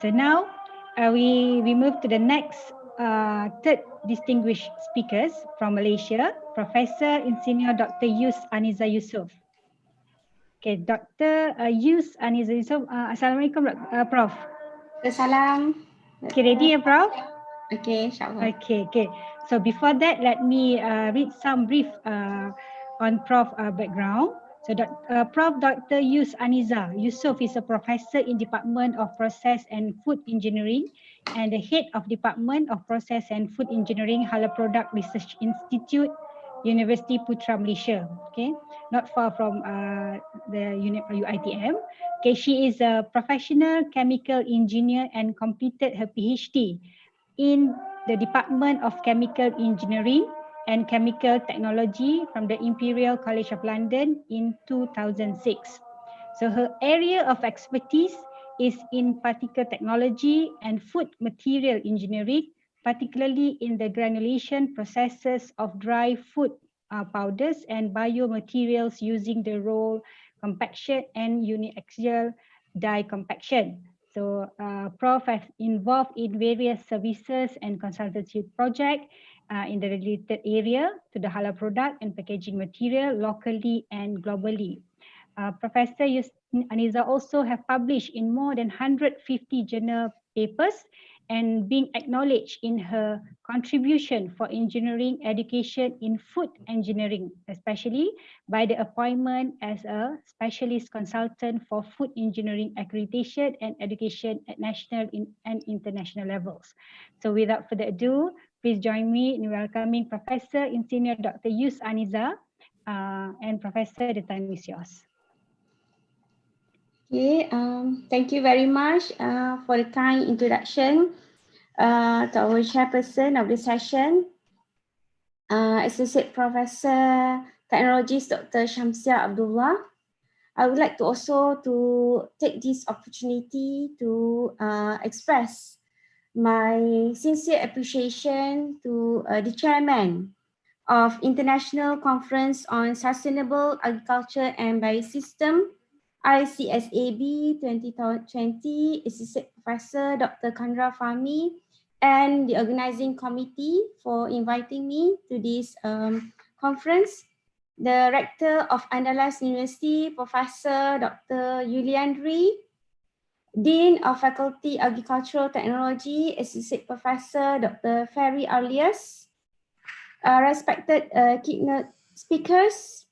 So now we move to the next third distinguished speakers from Malaysia, Professor Insinyur Dr. Aniza Yusof. Okay, Dr. Aniza Yusof. Assalamualaikum, Prof. Salam. Okay, ready ya, Prof? Okay, insyaAllah. Okay. So before that, let me read some brief on Prof background. So Prof. Dr. Aniza Yusof is a professor in Department of Process and Food Engineering and the head of Department of Process and Food Engineering, Halal Product Research Institute, University Putra Malaysia. Okay, not far from the UiTM. Okay, she is a professional chemical engineer and completed her PhD in the Department of Chemical Engineering and Chemical Technology from the Imperial College of London in 2006. So her area of expertise is in particle technology and food material engineering, particularly in the granulation processes of dry food powders and biomaterials using the roll compaction and uniaxial die compaction. So Prof has involved in various services and consultancy projects in the related area to the halal product and packaging material locally and globally. Professor Aniza also have published in more than 150 journal papers and being acknowledged in her contribution for engineering education in food engineering, especially by the appointment as a specialist consultant for food engineering accreditation and education at national and international levels. So without further ado, please join me in welcoming Professor Insinyur Dr. Aniza and Professor, the time is yours. Okay, thank you very much for the kind introduction to our chairperson of the session, Associate Professor Technologist Dr. Shamsia Abdullah. I would like to also take this opportunity to express my sincere appreciation to the chairman of International Conference on Sustainable Agriculture and Biosystem, ICSAB 2020, Associate Professor Dr. Kandra Fahmi, and the organizing committee for inviting me to this conference. The Rector of Andalas University, Professor Dr. Yuliandri, Dean of Faculty Agricultural Technology, Associate Professor Dr. Ferry Arlias, respected keynote speakers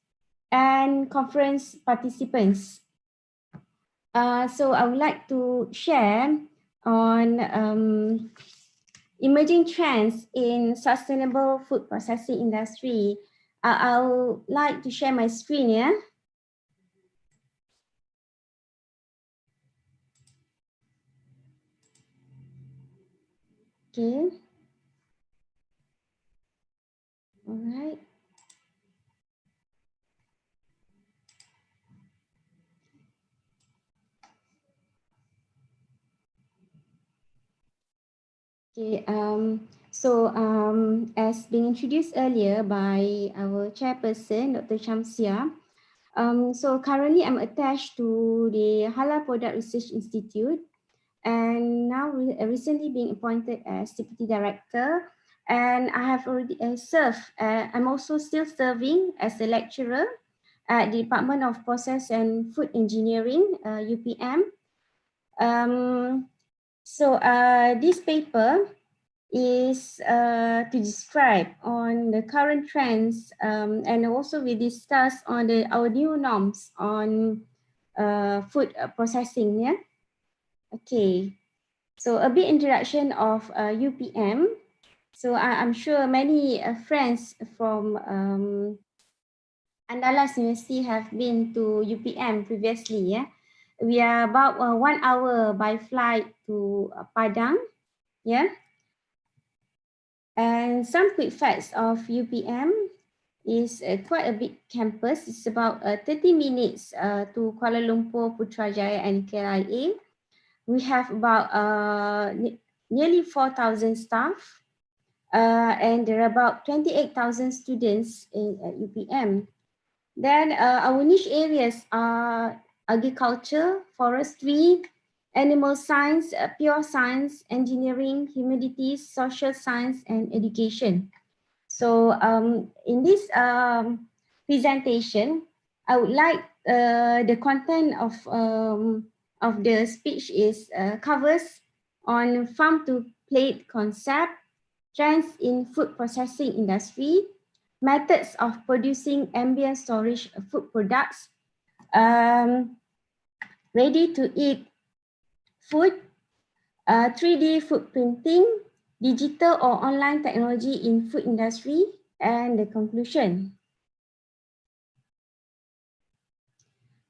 and conference participants. So I would like to share on emerging trends in sustainable food processing industry. I would like to share my screen here. Okay. All right. Okay, as being introduced earlier by our chairperson, Dr. Shamsia, so currently I'm attached to the Halal Product Research Institute, and now recently being appointed as Deputy Director, and I have already served, I'm also still serving as a lecturer at the Department of Process and Food Engineering, UPM. So this paper is to describe on the current trends, and also we discuss on our new norms on food processing. Yeah. Okay. So a bit introduction of UPM. So I'm sure many friends from Andalas University have been to UPM previously. Yeah. We are about 1 hour by flight to Padang. Yeah. And some quick facts of UPM is quite a big campus. It's about 30 minutes to Kuala Lumpur, Putrajaya and KLIA. We have about nearly 4,000 staff and there are about 28,000 students at UPM. Then our niche areas are agriculture, forestry, animal science, pure science, engineering, humanities, social science, and education. So in this presentation, I would like the content of the speech is covers on farm to plate concept, trends in food processing industry, methods of producing ambient storage food products, ready to eat food, 3D food printing, digital or online technology in food industry, and the conclusion.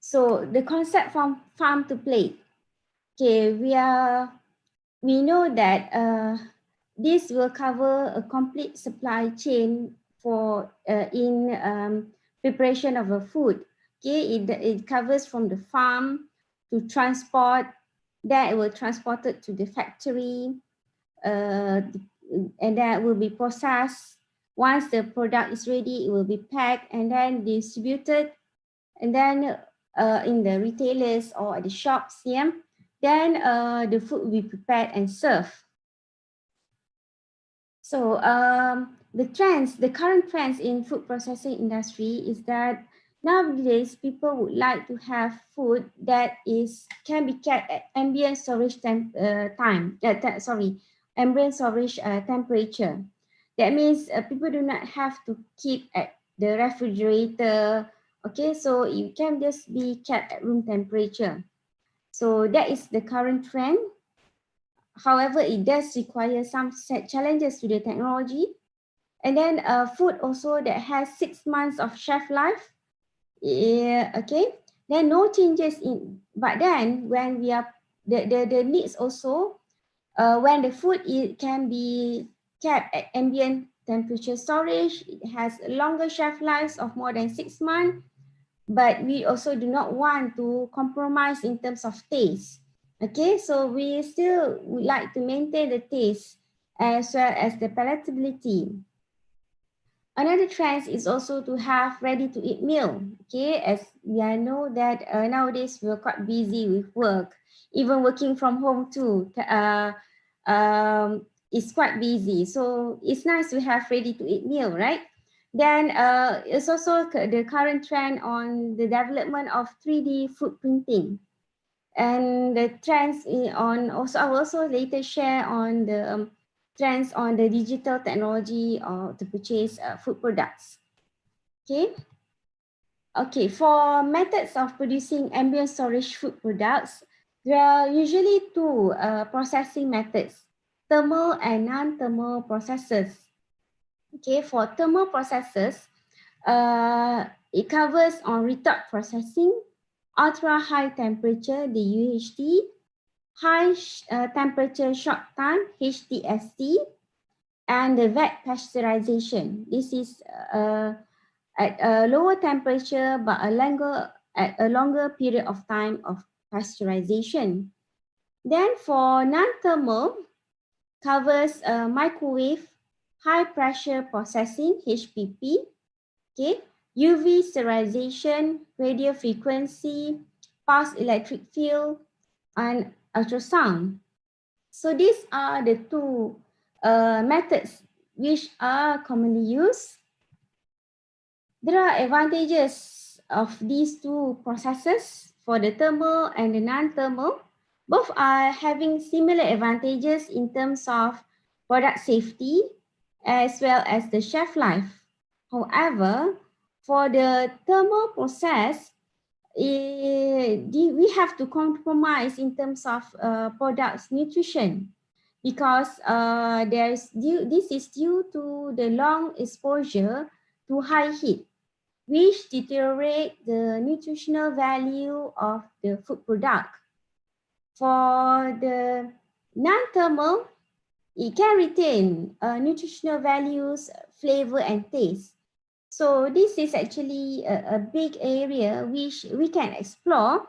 So the concept from farm to plate. Okay, we know that this will cover a complete supply chain for in preparation of a food. Okay, it covers from the farm to transport, then it will transport it to the factory, and then it will be processed. Once the product is ready, it will be packed and then distributed, and then in the retailers or at the shops, yeah, then the food will be prepared and served. So the current trends in food processing industry is that nowadays people would like to have food that can be kept at ambient storage ambient storage temperature. That means people do not have to keep at the refrigerator. Okay, so it can just be kept at room temperature. So that is the current trend. However, it does require some set challenges to the technology. And then food also that has 6 months of shelf life. Yeah, okay. Then no changes in, but then when we are, the needs also, when the food can be kept at ambient temperature storage, it has a longer shelf life of more than 6 months, but we also do not want to compromise in terms of taste. Okay, so we still would like to maintain the taste as well as the palatability. Another trend is also to have ready-to-eat meal. Okay, as we know that nowadays we're quite busy with work, even working from home too. It's quite busy, so it's nice to have ready-to-eat meal, right? Then it's also the current trend on the development of 3D food printing, and the trends on also I will also later share on the trends on the digital technology or to purchase food products. Okay. Okay, for methods of producing ambient storage food products, there are usually two processing methods, thermal and non-thermal processes. Okay, for thermal processes, it covers on retort processing, ultra high temperature, the UHT, high temperature short time, HTST, and the wet pasteurization. This is at a lower temperature but at a longer period of time of pasteurization. Then for non-thermal, covers microwave, high pressure processing, HPP, okay, UV sterilization, radio frequency, pulse electric field, and ultrasound. So these are the two methods which are commonly used. There are advantages of these two processes for the thermal and the non-thermal. Both are having similar advantages in terms of product safety as well as the shelf life. However, for the thermal process, we have to compromise in terms of products nutrition, because this is due to the long exposure to high heat, which deteriorate the nutritional value of the food product. For the non-thermal, it can retain nutritional values, flavor, and taste. So this is actually a big area which we can explore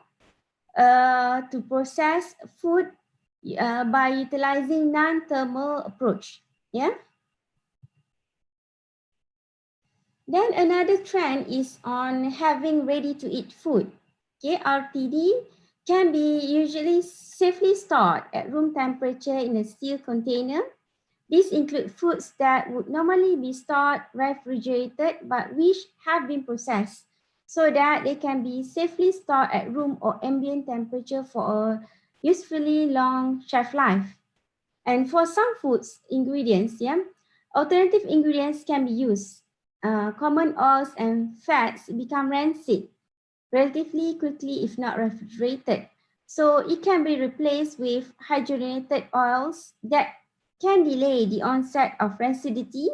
to process food by utilizing non-thermal approach. Yeah. Then another trend is on having ready-to-eat food. Okay, RTD, can be usually safely stored at room temperature in a steel container. These include foods that would normally be stored refrigerated but which have been processed so that they can be safely stored at room or ambient temperature for a usefully long shelf life. And for some foods ingredients, alternative ingredients can be used. Common oils and fats become rancid relatively quickly if not refrigerated. So it can be replaced with hydrogenated oils that can delay the onset of rancidity,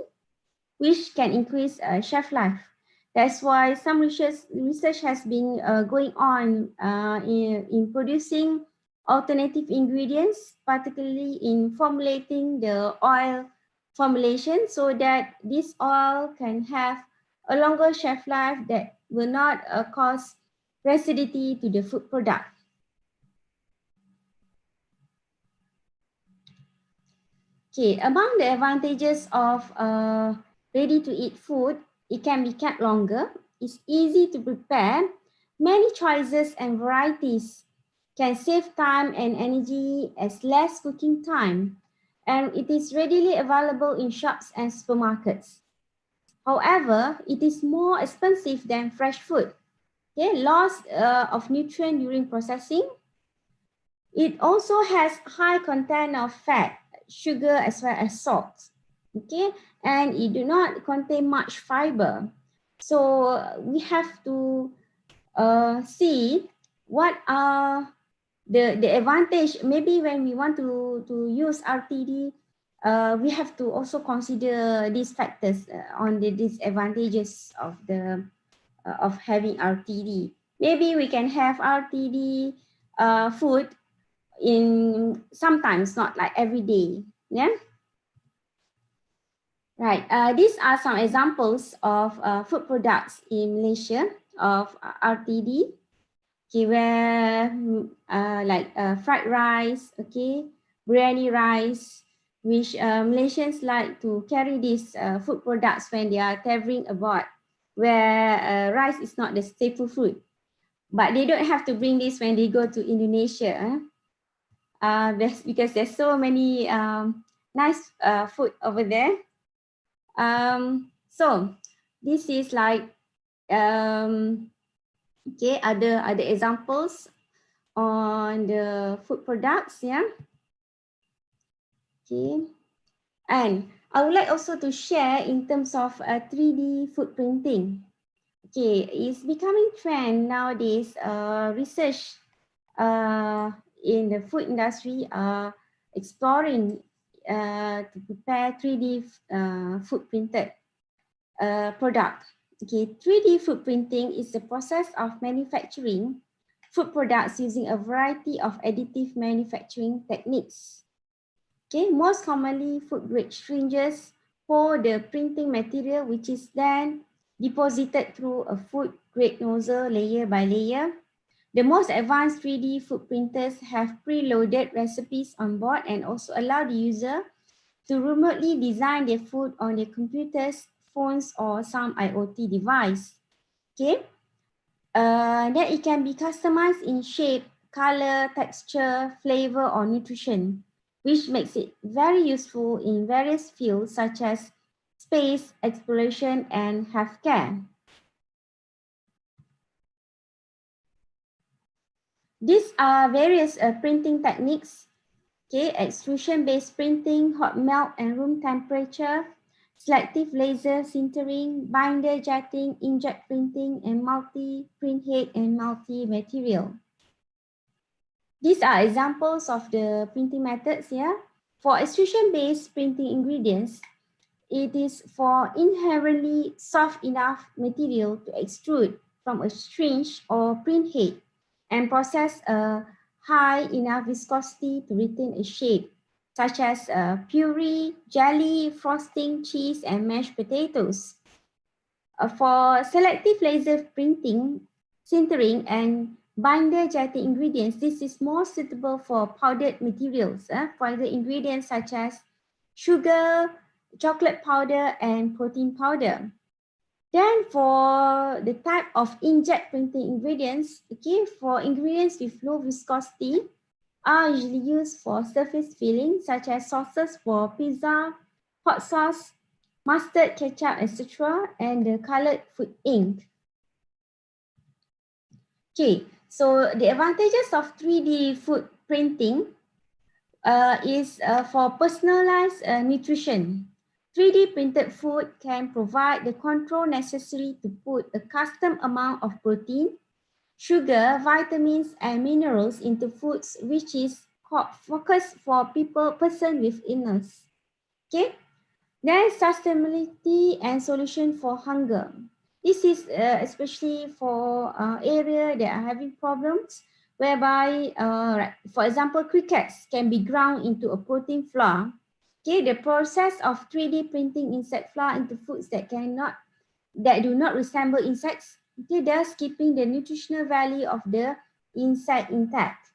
which can increase shelf life. That's why some research has been going on in producing alternative ingredients, particularly in formulating the oil formulation so that this oil can have a longer shelf life that will not cause acidity to the food product. Okay, among the advantages of ready-to-eat food, it can be kept longer, it's easy to prepare, many choices and varieties, can save time and energy as less cooking time, and it is readily available in shops and supermarkets. However, it is more expensive than fresh food. Okay, loss of nutrient during processing. It also has high content of fat, sugar, as well as salt. Okay, and it do not contain much fiber. So we have to see what are the advantage. Maybe when we want to use RTD, we have to also consider these factors on the disadvantages of the of having RTD. Maybe we can have RTD food in sometimes, not like every day. Yeah. Right. These are some examples of food products in Malaysia of RTD. Okay, where like fried rice, okay, biryani rice, which Malaysians like to carry these food products when they are traveling abroad, where rice is not the staple food. But they don't have to bring this when they go to Indonesia. Because there's so many nice food over there. So this is like okay, other examples on the food products, yeah. Okay, and I would like also to share in terms of 3D food printing. Okay, it's becoming trend nowadays. Research in the food industry are exploring to prepare 3D food printed product. Okay, 3D food printing is the process of manufacturing food products using a variety of additive manufacturing techniques. Okay, most commonly food grade syringes hold the printing material, which is then deposited through a food grade nozzle layer by layer. The most advanced 3D food printers have preloaded recipes on board and also allow the user to remotely design their food on their computers, phones, or some IoT device. Okay, then it can be customized in shape, color, texture, flavor, or nutrition, which makes it very useful in various fields such as space exploration and healthcare. These are various printing techniques. Okay, extrusion-based printing, hot melt and room temperature, selective laser sintering, binder jetting, inkjet printing, and multi-print head and multi-material. These are examples of the printing methods here. For extrusion-based printing ingredients, it is for inherently soft enough material to extrude from a syringe or print head and process a high enough viscosity to retain a shape, such as puree, jelly, frosting, cheese, and mashed potatoes. For selective laser printing, sintering, and binder jetting ingredients, this is more suitable for powdered materials, for the ingredients such as sugar, chocolate powder, and protein powder. Then for the type of inkjet printing ingredients, okay, for ingredients with low viscosity are usually used for surface filling, such as sauces for pizza, hot sauce, mustard, ketchup, etc., and the colored food ink. Okay, so the advantages of 3D food printing is for personalized nutrition. 3D printed food can provide the control necessary to put a custom amount of protein, sugar, vitamins, and minerals into foods, which is focused for person with illness. Okay, there is sustainability and solution for hunger. This is especially for area that are having problems whereby, for example, crickets can be ground into a protein flour. Okay, the process of 3D printing insect flour into foods that do not resemble insects, okay, thus keeping the nutritional value of the insect intact.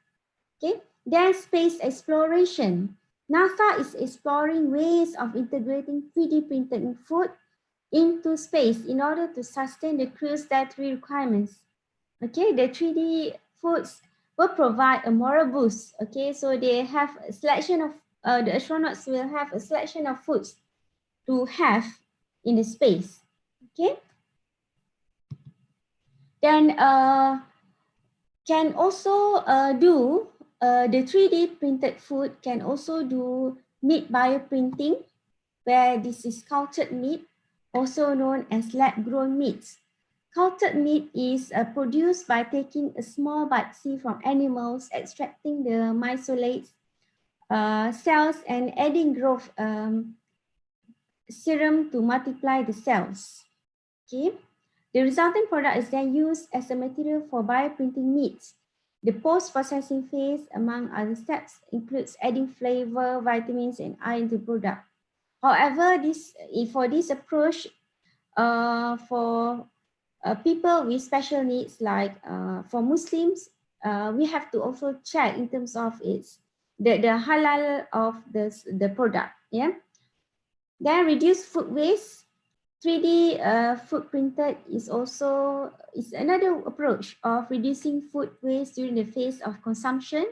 Okay, then space exploration. NASA is exploring ways of integrating 3D printed food into space in order to sustain the crew's dietary requirements. Okay, the 3D foods will provide a moral boost. Okay, so they have a selection of, the astronauts will have a selection of foods to have in the space. Okay, then can also do the 3D printed food can also do meat bioprinting, where this is cultured meat, also known as lab-grown meats. Cultured meat is produced by taking a small biopsy from animals, extracting the myelocytes cells, and adding growth serum to multiply the cells. Okay. The resulting product is then used as a material for bioprinting meats. The post-processing phase, among other steps, includes adding flavor, vitamins, and iron to the product. However, for this approach, for people with special needs, like for Muslims, we have to also check in terms of the halal of the product. Yeah. Then reduce food waste. 3D food printed is another approach of reducing food waste during the phase of consumption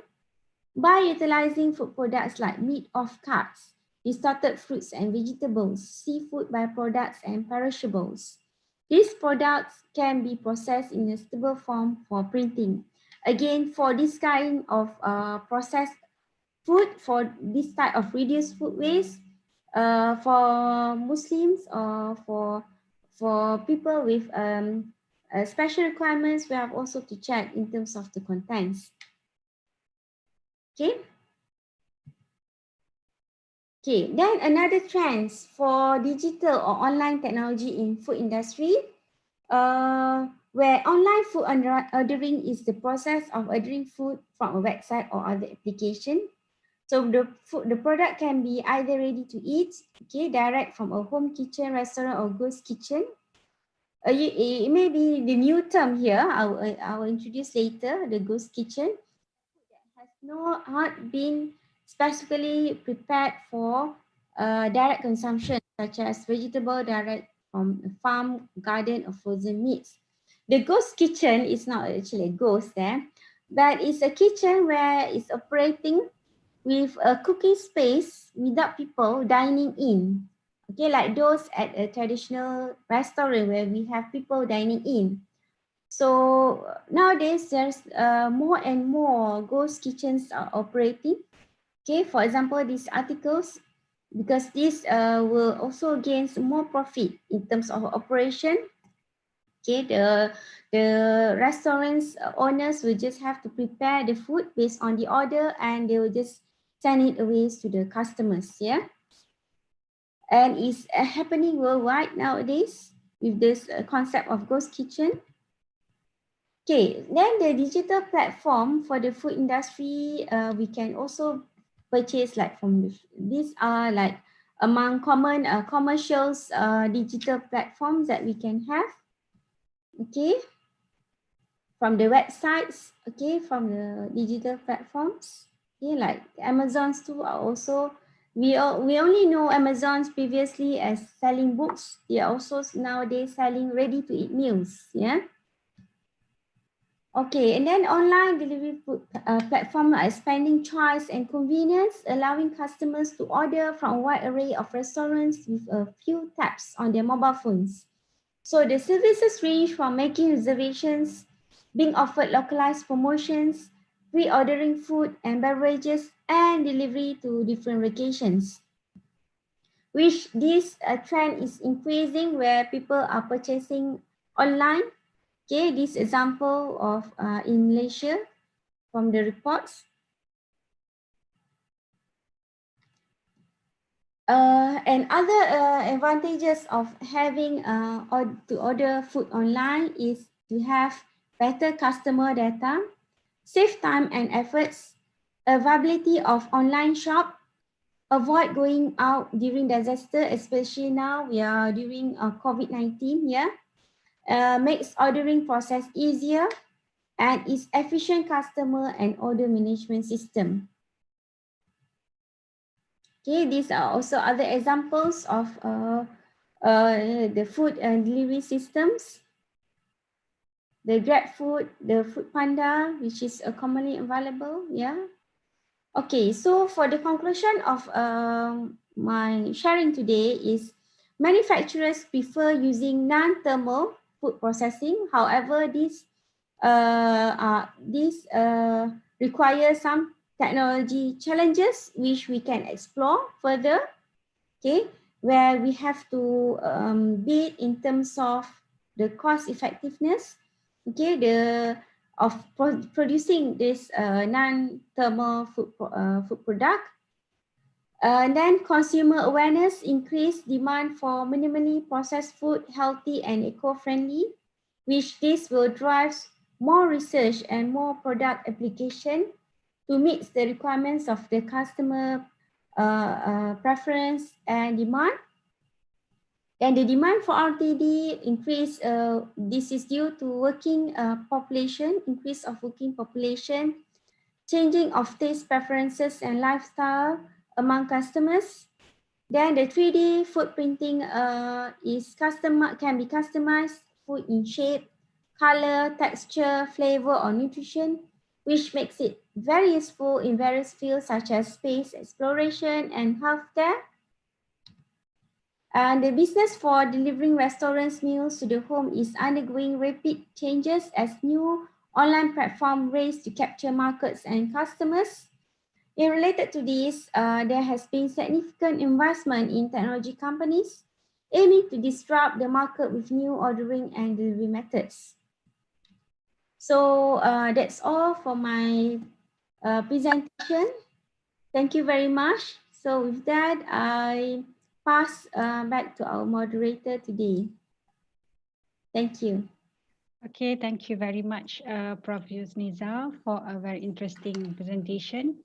by utilizing food products like meat off carts, distorted fruits and vegetables, seafood byproducts, and perishables. These products can be processed in a stable form for printing. Again, for this kind of processed food, for this type of reduced food waste, for Muslims or for people with special requirements, we have also to check in terms of the contents. Okay. Okay, then another trends for digital or online technology in food industry, where online food ordering is the process of ordering food from a website or other application. So the product can be either ready to eat, okay, direct from a home kitchen, restaurant, or ghost kitchen. It may be the new term here. I will introduce later, the ghost kitchen. Has not been specifically prepared for direct consumption, such as vegetable direct from a farm, garden, or frozen meats. The ghost kitchen is not actually a ghost there, but it's a kitchen where it's operating with a cooking space without people dining in. Okay, like those at a traditional restaurant where we have people dining in. So nowadays there's more and more ghost kitchens are operating. Okay, for example, these articles, because this will also gain more profit in terms of operation. Okay, the restaurants owners will just have to prepare the food based on the order, and they will just send it away to the customers. Yeah, and it's happening worldwide nowadays with this concept of ghost kitchen. Okay, then the digital platform for the food industry, we can also purchase like from these are like among common commercials digital platforms that we can have. Okay, from the websites, okay, from the digital platforms. Okay, like Amazon's too are also We only know Amazon's previously as selling books. They are also nowadays selling ready-to-eat meals. Yeah. Okay, and then online delivery platform are expanding choice and convenience, allowing customers to order from a wide array of restaurants with a few taps on their mobile phones. So the services range from making reservations, being offered localized promotions, pre-ordering food and beverages, and delivery to different locations. Which this trend is increasing where people are purchasing online. Okay, this example of in Malaysia from the reports. And other advantages of having or to order food online is to have better customer data, save time and efforts, availability of online shop, avoid going out during disaster, especially now we are during COVID-19, yeah, makes ordering process easier and is efficient customer and order management system. Okay, these are also other examples of the food and delivery systems. The Grab Food, the Food Panda, which is commonly available. Yeah. Okay, so for the conclusion of my sharing today is manufacturers prefer using non-thermal food processing. However, this requires some technology challenges which we can explore further. Okay, where we have to bid in terms of the cost effectiveness. Okay, producing this non-thermal food product. And then consumer awareness, increased demand for minimally processed food, healthy and eco-friendly, which this will drive more research and more product application to meet the requirements of the customer preference and demand. And the demand for RTD increase, this is due to working population, increase of working population, changing of taste preferences and lifestyle among customers. Then the 3D food printing can be customized food in shape, color, texture, flavor, or nutrition, which makes it very useful in various fields such as space exploration and healthcare. And the business for delivering restaurants meals to the home is undergoing rapid changes as new online platform race to capture markets and customers. In related to this, there has been significant investment in technology companies aiming to disrupt the market with new ordering and delivery methods. So that's all for my presentation. Thank you very much. So with that, I pass back to our moderator today. Thank you. Okay, thank you very much, Prof. Aniza, for a very interesting presentation.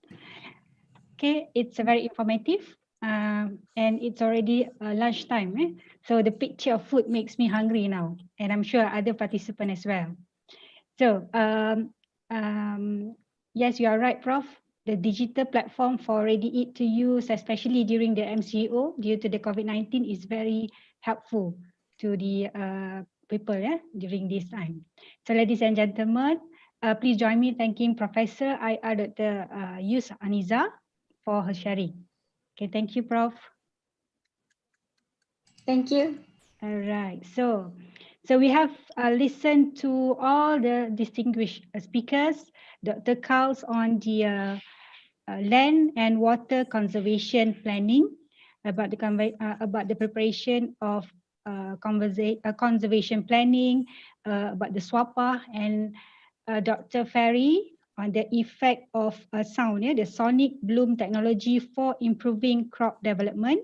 Okay, it's very informative and it's already lunchtime. So the picture of food makes me hungry now, and I'm sure other participants as well. So yes, you are right, Prof. The digital platform for ready-eat to use, especially during the MCO due to the COVID-19, is very helpful to the people during this time. So ladies and gentlemen, please join me thanking Professor IR Dr. Yusof Aniza for her sharing. Okay, thank you, Prof. Thank you. All right, so we have listened to all the distinguished speakers, Dr. Carl's on the land and water conservation planning, about the preparation of conservation planning, about the SWAPA, and Dr. Ferry on the effect of sound, the sonic bloom technology for improving crop development.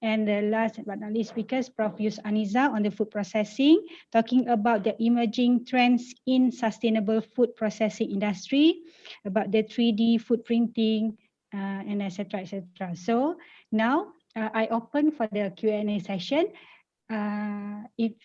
And the last but not least speakers, Prof. Yusof Aniza on the food processing, talking about the emerging trends in sustainable food processing industry, about the 3D food printing, and etc. etc. So now I open for the Q&A session. If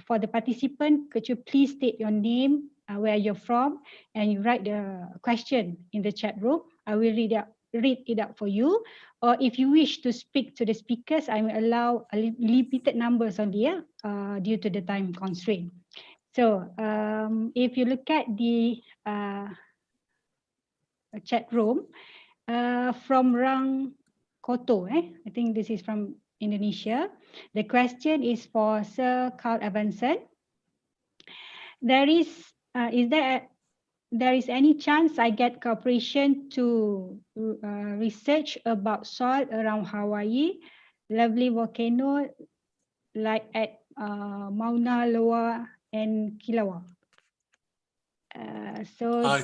for the participant, could you please state your name, where you're from, and you write the question in the chat room. I will read out read it out for you, or if you wish to speak to the speakers, I will allow a limited numbers only, due to the time constraint. So if you look at the chat room, from Rang Koto, I think this is from Indonesia. The question is for Sir Carl Evanson. There is any chance I get cooperation to research about soil around Hawaii, lovely volcano like at Mauna Loa and Kilauea?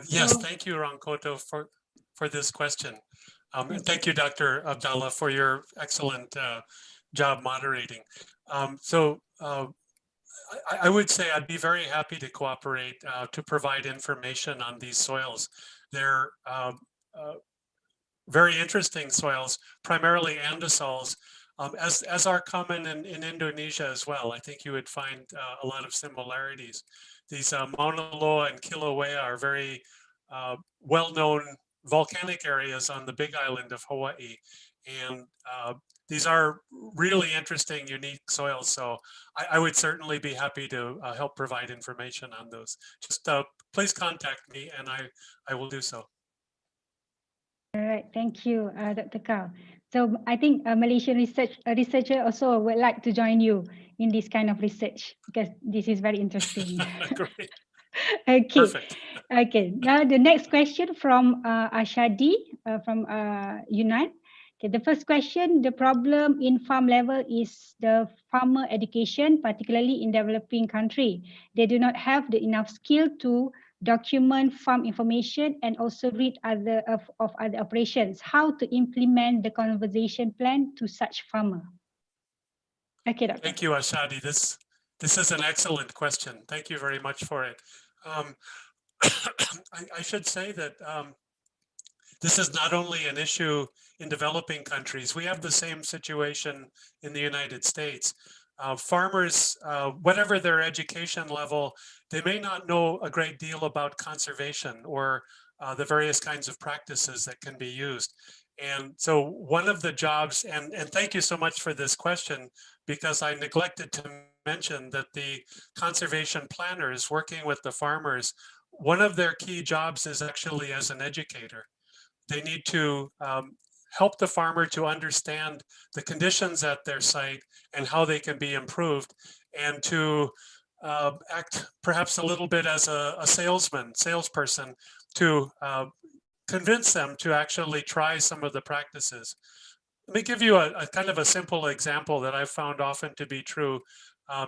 Yes, thank you, Rankoto, for this question. And thank you, Dr. Abdallah, for your excellent job moderating. I would say I'd be very happy to cooperate to provide information on these soils. They're very interesting soils, primarily andisols, as are common in Indonesia as well. I think you would find a lot of similarities. These Mauna Loa and Kilauea are very well-known volcanic areas on the Big Island of Hawaii. And these are really interesting, unique soils. So I would certainly be happy to help provide information on those. Just please contact me and I will do so. All right, thank you, Dr. Carl. So I think a Malaysian researcher also would like to join you in this kind of research because this is very interesting. Great. Okay. Perfect. Okay. Now the next question from Ashadi from UNAND. Okay, the first question, the problem in farm level is the farmer education, particularly in developing country. They do not have the enough skill to document farm information and also read other operations. How to implement the conservation plan to such farmer? Okay, Doctor. Thank you, Ashadi. This is an excellent question. Thank you very much for it. I should say that this is not only an issue in developing countries. We have the same situation in the United States. Farmers, whatever their education level, they may not know a great deal about conservation or the various kinds of practices that can be used. And so one of the jobs, and thank you so much for this question, because I neglected to mention that the conservation planners working with the farmers, one of their key jobs is actually as an educator. They need to help the farmer to understand the conditions at their site and how they can be improved, and to act perhaps a little bit as a salesperson to convince them to actually try some of the practices. Let me give you a kind of a simple example that I've found often to be true.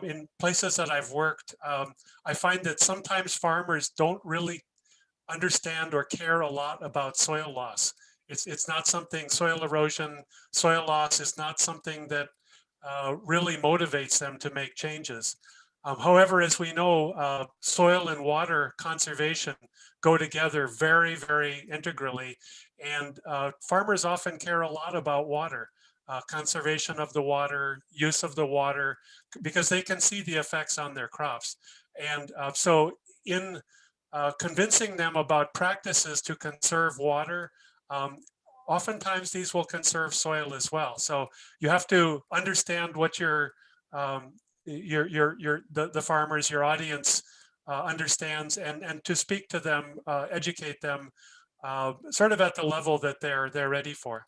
In places that I've worked, I find that sometimes farmers don't really understand or care a lot about soil loss. It's not something, soil erosion, soil loss is not something that really motivates them to make changes. However, as we know, soil and water conservation go together very, very integrally. And farmers often care a lot about water, conservation of the water, use of the water, because they can see the effects on their crops. And so in convincing them about practices to conserve water, oftentimes these will conserve soil as well. So you have to understand what the farmers, your audience understands, and to speak to them, educate them, sort of at the level that they're ready for.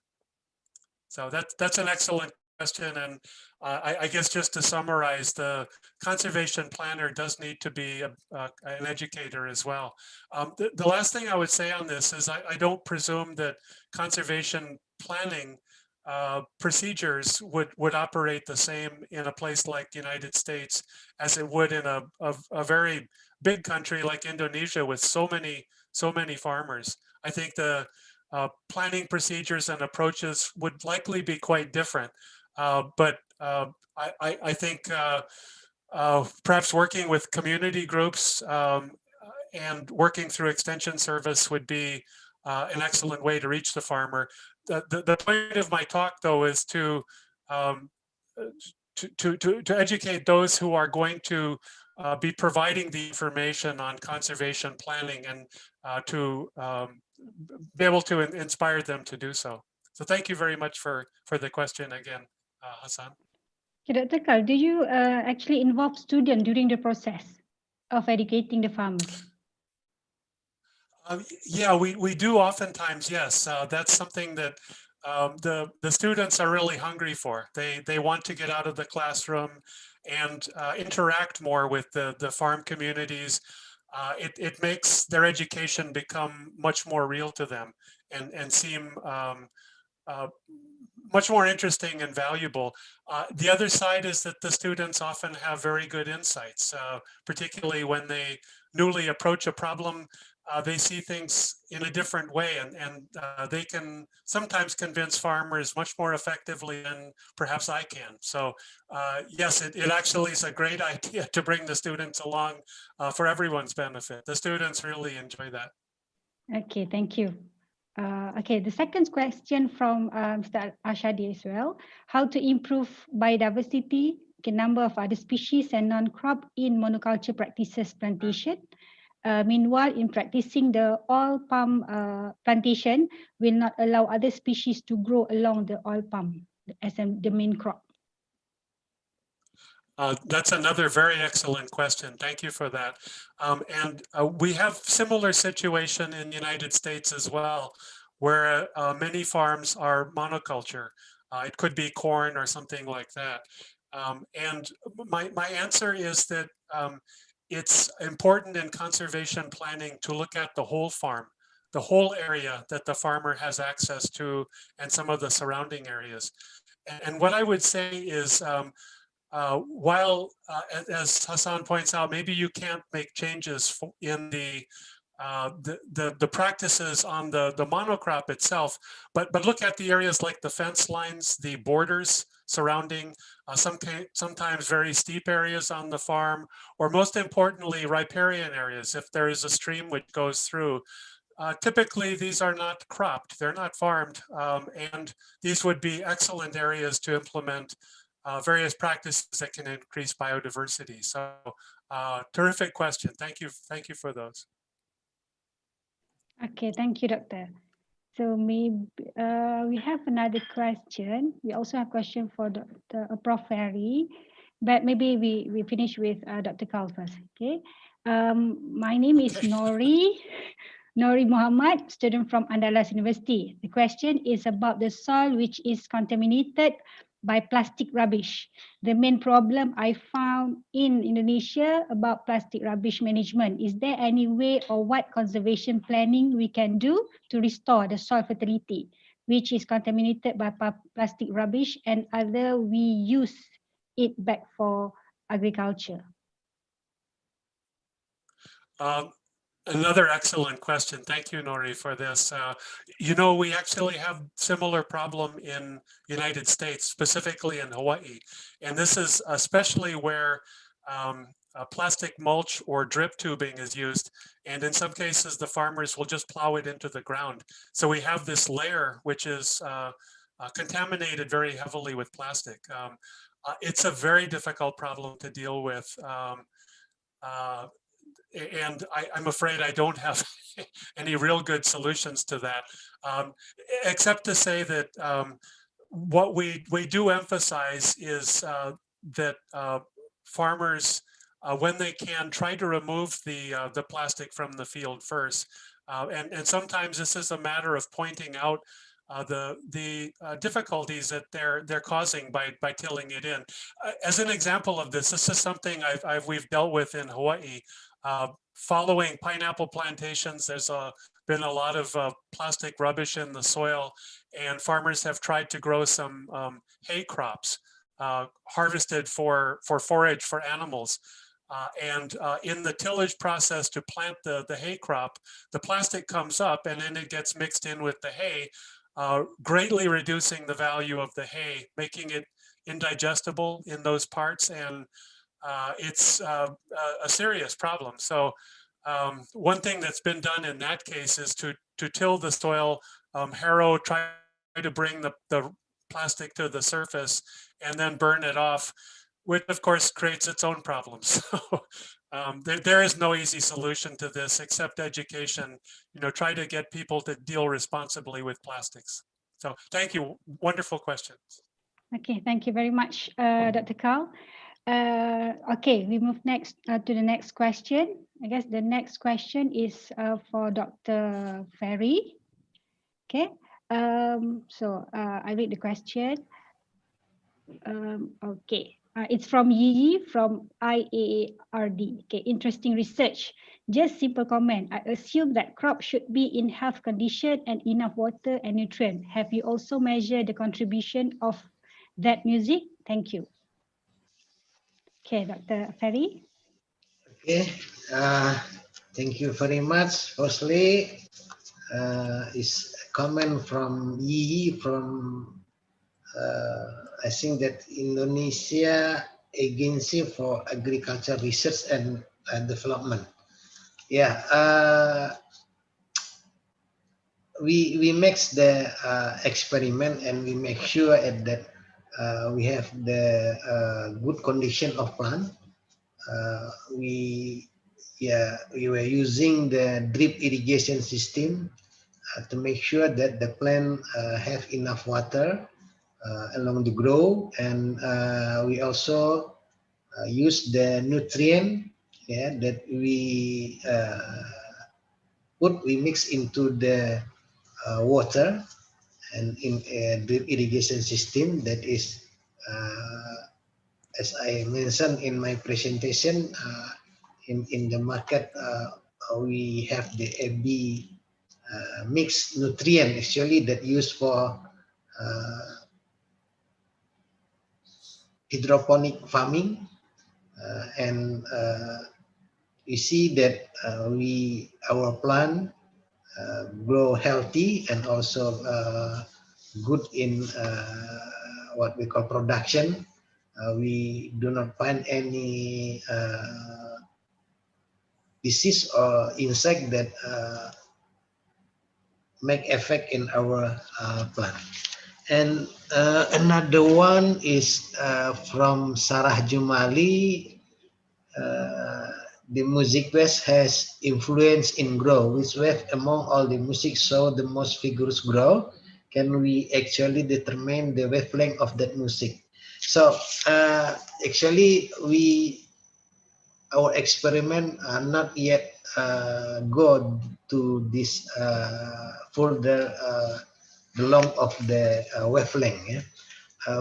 So that's an excellent question, and I guess just to summarize, the conservation planner does need to be an educator as well. The last thing I would say on this is I don't presume that conservation planning procedures would operate the same in a place like the United States as it would in a very big country like Indonesia with so many farmers. I think the planning procedures and approaches would likely be quite different. But I think perhaps working with community groups and working through extension service would be an excellent way to reach the farmer. The point of my talk, though, is to educate those who are going to be providing the information on conservation planning and to be able to inspire them to do so. So thank you very much for the question again, Hassan. Okay, Dr. Karl, do you actually involve students during the process of educating the farmers? Yeah, we do oftentimes, yes. That's something that the students are really hungry for. They want to get out of the classroom and interact more with the farm communities. It makes their education become much more real to them and seem much more interesting and valuable. The other side is that the students often have very good insights, particularly when they newly approach a problem. They see things in a different way, and they can sometimes convince farmers much more effectively than perhaps I can. So yes, it actually is a great idea to bring the students along for everyone's benefit. The students really enjoy that. Okay, thank you. Okay, the second question from Mr. Ashadi as well. How to improve biodiversity, the number of other species and non-crop in monoculture practices plantation. Meanwhile, in practicing the oil palm plantation will not allow other species to grow along the oil palm as the main crop. That's another very excellent question. Thank you for that. And we have similar situation in the United States as well, where many farms are monoculture. It could be corn or something like that. And my answer is that it's important in conservation planning to look at the whole farm, the whole area that the farmer has access to and some of the surrounding areas. And what I would say is, while, as Hassan points out, maybe you can't make changes in the practices on the monocrop itself, but look at the areas like the fence lines, the borders surrounding sometimes very steep areas on the farm, or most importantly, riparian areas. If there is a stream which goes through, typically these are not cropped, they're not farmed, and these would be excellent areas to implement various practices that can increase biodiversity. So terrific question. Thank you for those. Okay, thank you, Doctor. So maybe we have another question. We also have question for Prof. Ferry, but maybe we finish with Dr. Karl first. Okay. My name is Nori Muhammad, student from Andalas University. The question is about the soil which is contaminated by plastic rubbish. The main problem I found in Indonesia about plastic rubbish management. Is there any way or what conservation planning we can do to restore the soil fertility, which is contaminated by plastic rubbish, and other we use it back for agriculture? Another excellent question. Thank you, Nori, for this. You know, we actually have similar problem in United States, specifically in Hawaii. And this is especially where plastic mulch or drip tubing is used. And in some cases, the farmers will just plow it into the ground. So we have this layer, which is contaminated very heavily with plastic. It's a very difficult problem to deal with. And I'm afraid I don't have any real good solutions to that, except to say that what we do emphasize is that farmers, when they can, try to remove the plastic from the field first. And sometimes this is a matter of pointing out the difficulties that they're causing by tilling it in. As an example of this is something we've dealt with in Hawaii. Following pineapple plantations, there's been a lot of plastic rubbish in the soil, and farmers have tried to grow some hay crops harvested for forage for animals. And in the tillage process to plant the hay crop, the plastic comes up and then it gets mixed in with the hay, greatly reducing the value of the hay, making it indigestible in those parts, and it's a serious problem. So one thing that's been done in that case is to till the soil, harrow, try to bring the plastic to the surface and then burn it off. which of course creates its own problems. So there is no easy solution to this except education. Try to get people to deal responsibly with plastics. So thank you. Wonderful questions. Okay, thank you very much, Dr. Carl. Okay, we move next to the next question. I guess the next question is for Dr. Ferry. Okay, so I read the question. Okay, it's from Yi from IAARD. Okay, interesting research. Just simple comment. I assume that crops should be in health condition and enough water and nutrient. Have you also measured the contribution of that music? Thank you. Okay, Dr. Ferry. Okay, thank you very much. Firstly, is a comment from Yi from I think that Indonesia Agency for Agriculture Research and Development. Yeah, we make the experiment and we make sure that we have the good condition of plant. We were using the drip irrigation system to make sure that the plant have enough water along the grow, and we also use the nutrient that we mix into the water and in a drip irrigation system that is as I mentioned in my presentation, in the market, we have the AB mixed nutrient actually that used for hydroponic farming, and we see that our plant grow healthy and also good in what we call production. We do not find any disease or insect that make effect in our plant. And another one is from Sarah Jumali. The music waves has influence in grow. Which wave among all the music show the most vigorous grow? Can we actually determine the wavelength of that music? So actually our experiment are not yet go to this further the length of the wavelength. Yeah?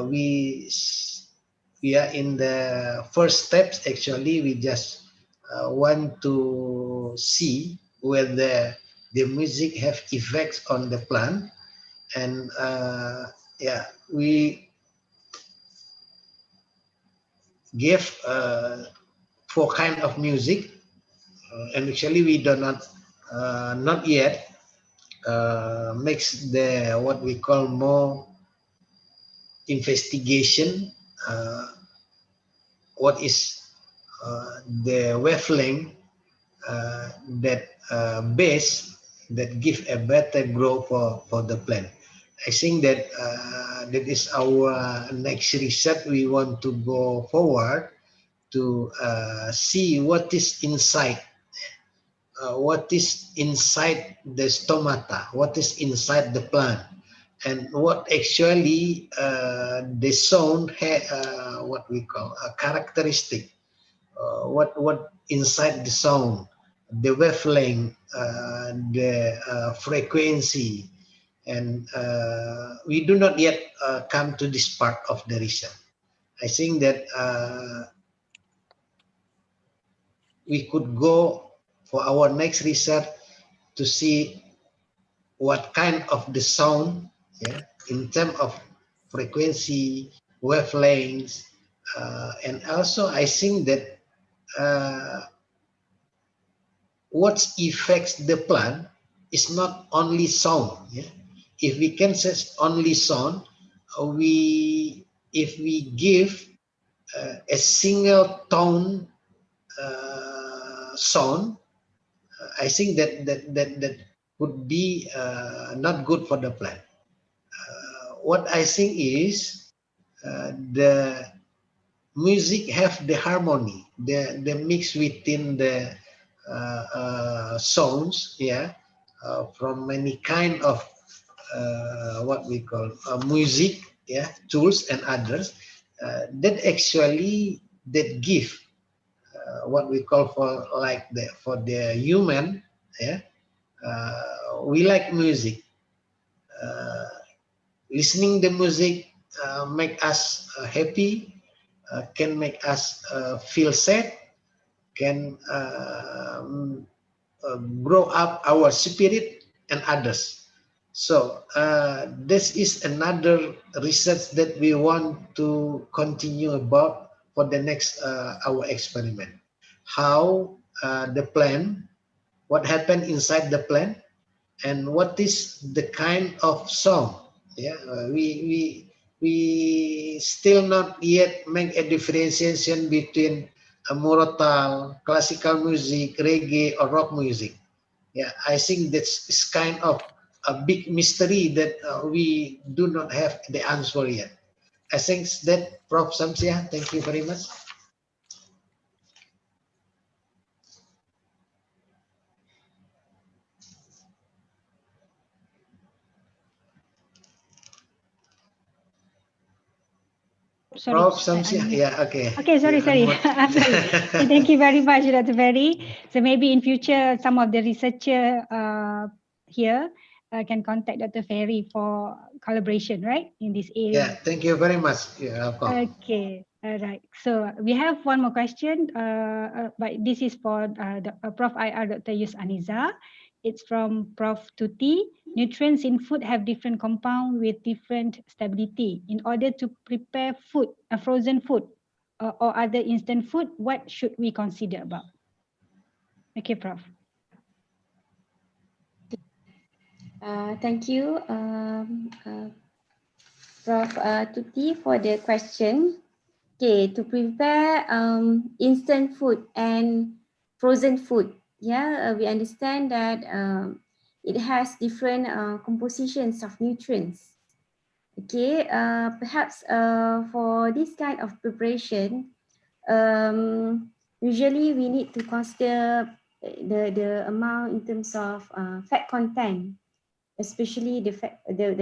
We are in the first steps. Actually, we just want to see whether the music have effects on the plant, and we give 4 kind of music, and actually we do not yet makes the what we call more investigation. What is the wavelength that base that give a better growth for the plant? I think that that is our next research. We want to go forward to see what is inside. What is inside the stomata, what is inside the plant, and what actually the sound what we call a characteristic, what inside the sound, the wavelength, the frequency, and we do not yet come to this part of the research. I think that we could go for our next research to see what kind of the sound, in terms of frequency, wavelengths, and also I think that what affects the plant is not only sound. Yeah? If we can say only sound, if we give a single tone sound, I think that would be not good for the plant. What I think is the music have the harmony, the mix within the sounds, yeah, from many kind of what we call music, yeah, tools and others, that actually that give what we call for like the for the human, yeah, we like music. Uh, Listening the music make us happy, can make us feel sad, can grow up our spirit and others. So this is another research that we want to continue about for the next our experiment. How the plant, what happened inside the plant, and what is the kind of song. Yeah, we still not yet make a differentiation between a murotal, classical music, reggae, or rock music. Yeah, I think that's is kind of a big mystery that we do not have the answer yet. I think that Prof. Samsia, thank you very much. Sorry. Prof. Samsia, yeah, okay. Okay, sorry. I'm sorry. So thank you very much, Dr. Ferry. So maybe in future, some of the researcher here can contact Dr. Ferry for collaboration, right, in this area. Yeah, thank you very much. Yeah, welcome. Okay, all right. So we have one more question, but this is for Prof. IR Dr. Aniza. It's from Prof. Tuti. Nutrients in food have different compound with different stability. In order to prepare food, frozen food, or other instant food, what should we consider about? Okay, Prof. Thank you, Prof. Tuti, for the question. Okay, to prepare instant food and frozen food, yeah, we understand that it has different compositions of nutrients. Okay, perhaps for this kind of preparation, usually we need to consider the amount in terms of fat content, especially the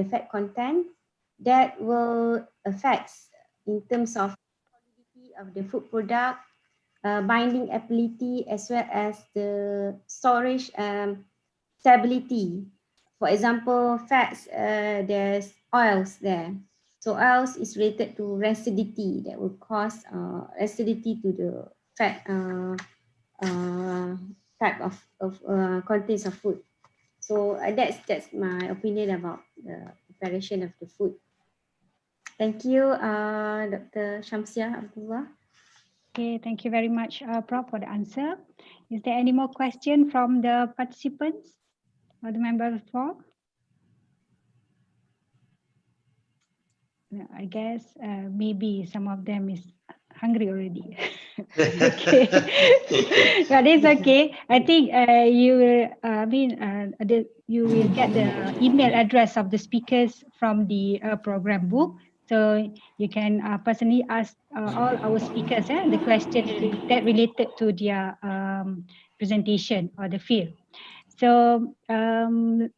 fat content that will affect in terms of quality of the food product, binding ability, as well as the storage stability. For example, fats, there's oils there. So oils is related to acidity that will cause acidity to the fat type of contents of food. So that's my opinion about the preparation of the food. Thank you, Dr. Shamsia Abdullah. Okay, thank you very much, Prof, for the answer. Is there any more question from the participants or the member of the floor? No, I guess maybe some of them is hungry already. Okay, but it's okay. I think you will. You will get the email address of the speakers from the program book, so you can personally ask all our speakers the question that related to their presentation or the field. So,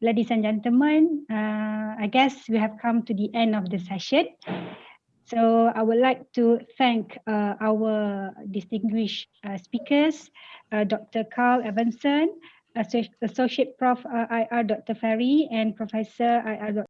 ladies and gentlemen, I guess we have come to the end of the session. So I would like to thank our distinguished speakers, Dr. Carl Evanson, Associate Prof. IR Dr. Ferry, and Professor IR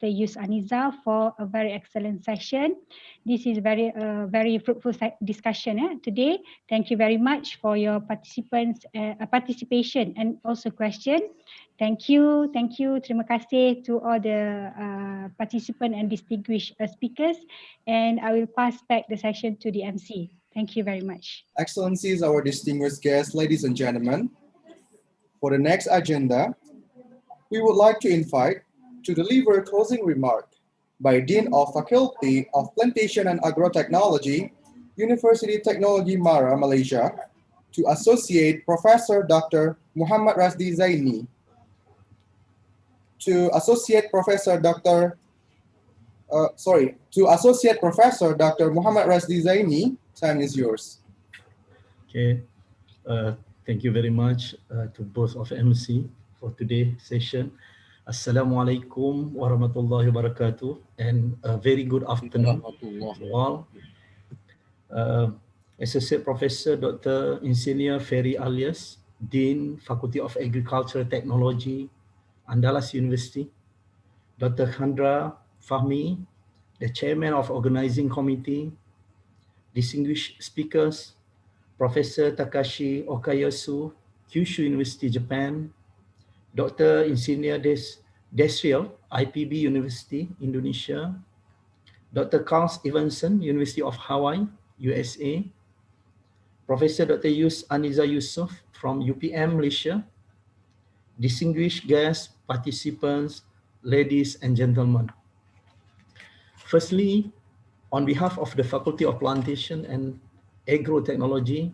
Dr. Aniza for a very excellent session. This is very fruitful discussion today. Thank you very much for your participation and also question. Thank you. Terima kasih to all the participants and distinguished speakers. And I will pass back the session to the MC. Thank you very much. Excellencies, our distinguished guests, ladies and gentlemen. For the next agenda, we would like to invite to deliver closing remark by Dean of Faculty of Plantation and Agrotechnology, University Technology Mara, Malaysia, to Associate Professor Dr. Muhammad Rasdi Zaini. To Associate Professor Dr. Muhammad Rasdi Zaini, time is yours. Okay, thank you very much to both of MC for today's session. Assalamualaikum warahmatullahi wabarakatuh, and a very good afternoon to all. Associate Professor Dr. Insinyur Ferry Alias, Dean, Faculty of Agricultural Technology, Andalas University, Dr. Chandra Fahmi, the Chairman of Organizing Committee, distinguished speakers, Professor Takashi Okayasu, Kyushu University, Japan, Dr. Insinyur Desriel, IPB University, Indonesia, Dr. Carl Evanson, University of Hawaii, USA, Professor Dr. Aniza Yusof from UPM, Malaysia, distinguished guests, participants, ladies and gentlemen. Firstly, on behalf of the Faculty of Plantation and Agro-Technology,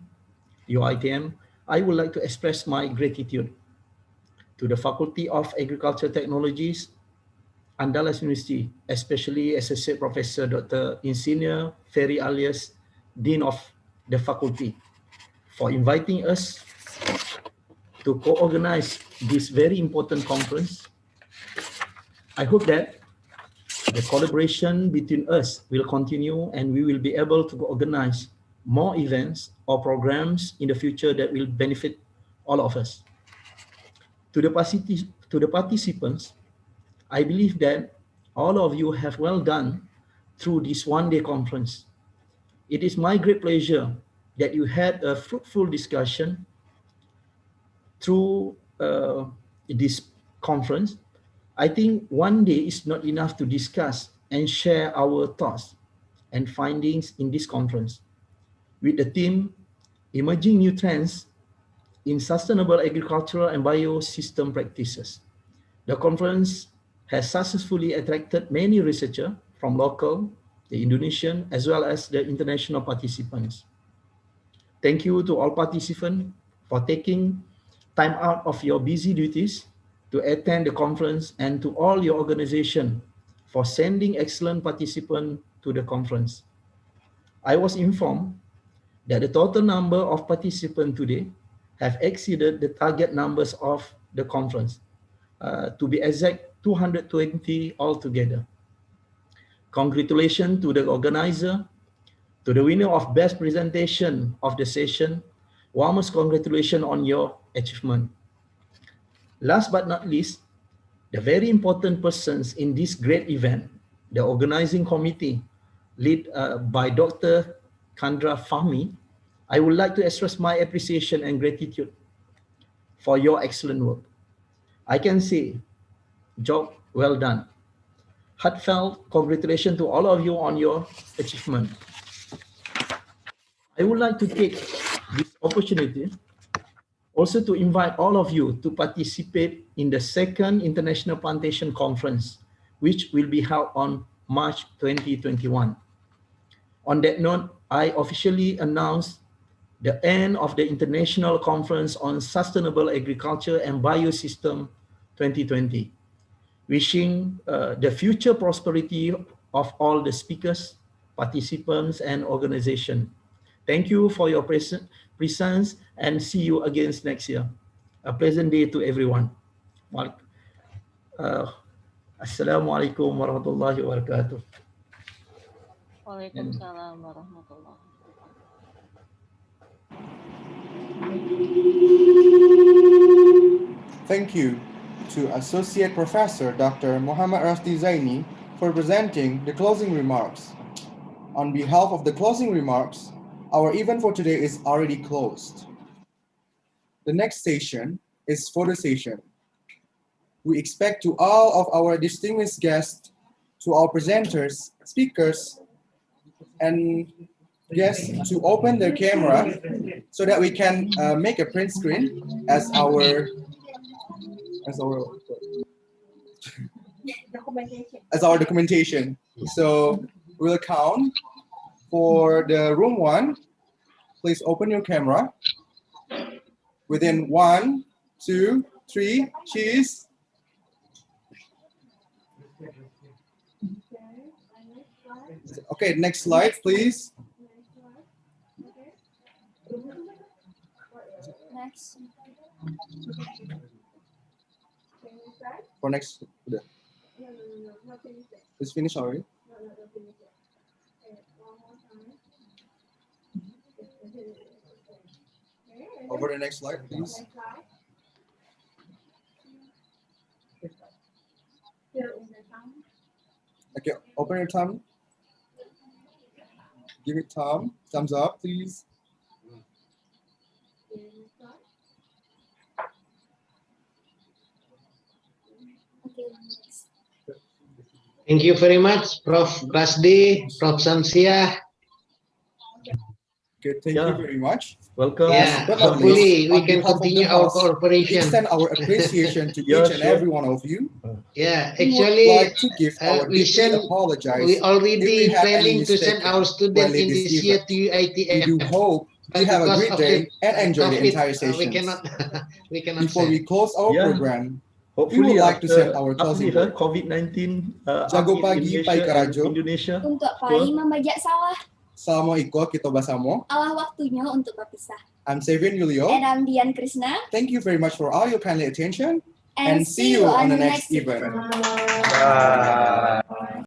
UITM, I would like to express my gratitude to the Faculty of Agricultural Technologies, Andalas University, especially Associate Professor Dr. Insinyur Ferry Alias, Dean of the Faculty, for inviting us to co-organize this very important conference. I hope that the collaboration between us will continue and we will be able to organize more events or programs in the future that will benefit all of us. To the participants, I believe that all of you have well done through this one-day conference. It is my great pleasure that you had a fruitful discussion through this conference. I think one day is not enough to discuss and share our thoughts and findings in this conference. With the theme, Emerging New Trends in Sustainable Agricultural and Biosystem Practices. The conference has successfully attracted many researchers from local, the Indonesian, as well as the international participants. Thank you to all participants for taking time out of your busy duties to attend the conference, and to all your organization for sending excellent participants to the conference. I was informed that the total number of participants today have exceeded the target numbers of the conference. To be exact, 220 altogether. Congratulations to the organizer, to the winner of best presentation of the session. Warmest congratulations on your achievement. Last but not least, the very important persons in this great event, the organizing committee led by Dr. Chandra Fahmi. I would like to express my appreciation and gratitude for your excellent work. I can say, job well done. Heartfelt congratulations to all of you on your achievement. I would like to take this opportunity also to invite all of you to participate in the second International Plantation Conference, which will be held on March 2021. On that note, I officially announce the end of the International Conference on Sustainable Agriculture and Biosystem 2020. Wishing the future prosperity of all the speakers, participants, and organization. Thank you for your presence and see you again next year. A pleasant day to everyone. Assalamualaikum warahmatullahi wabarakatuh. Waalaikumsalam warahmatullahi Thank you. to Associate Professor Dr. Muhammad Rasdi Zaini for presenting the closing remarks. On behalf of the closing remarks, our event for today is already closed. The next session is photo session. We expect to all of our distinguished guests, to our presenters, speakers, and guests to open their camera so that we can make a print screen as our documentation. So we'll count for the room 1. Please open your camera. Within 1, 2, 3, cheese. Okay, next slide, please. Next. For next, it's finished already. Over the next slide, please. Okay, open your thumb. Give it thumbs up, please. Thank you very much, Prof. Rasdi, Prof. Samsia. Okay, thank you very much. Welcome. Yeah, But not hopefully least, we on can behalf of the continue our house, we cooperation. extend our appreciation to Yeah, each and sure. every one of you. Yeah, We would actually, like to give our we deeply send. apologize We if we already had any planning to mistake send our while students in lead this this year event. to We UITM. do hope you But have a because great of day the and enjoy the COVID, entire we session. cannot. We cannot Before we send. close our Yeah. program, we Hopefully would like to send after our closing uplift, word. COVID-19 Jago up in pagi, Pai Malaysia and Karajo. Indonesia. Untuk pai membajak sawah, Sama iko kita basamo. Allah waktunya untuk berpisah. I'm Sevin Yulio. And I'm Dian Krishna. Thank you very much for all your kindly attention. And See you on the next event. event.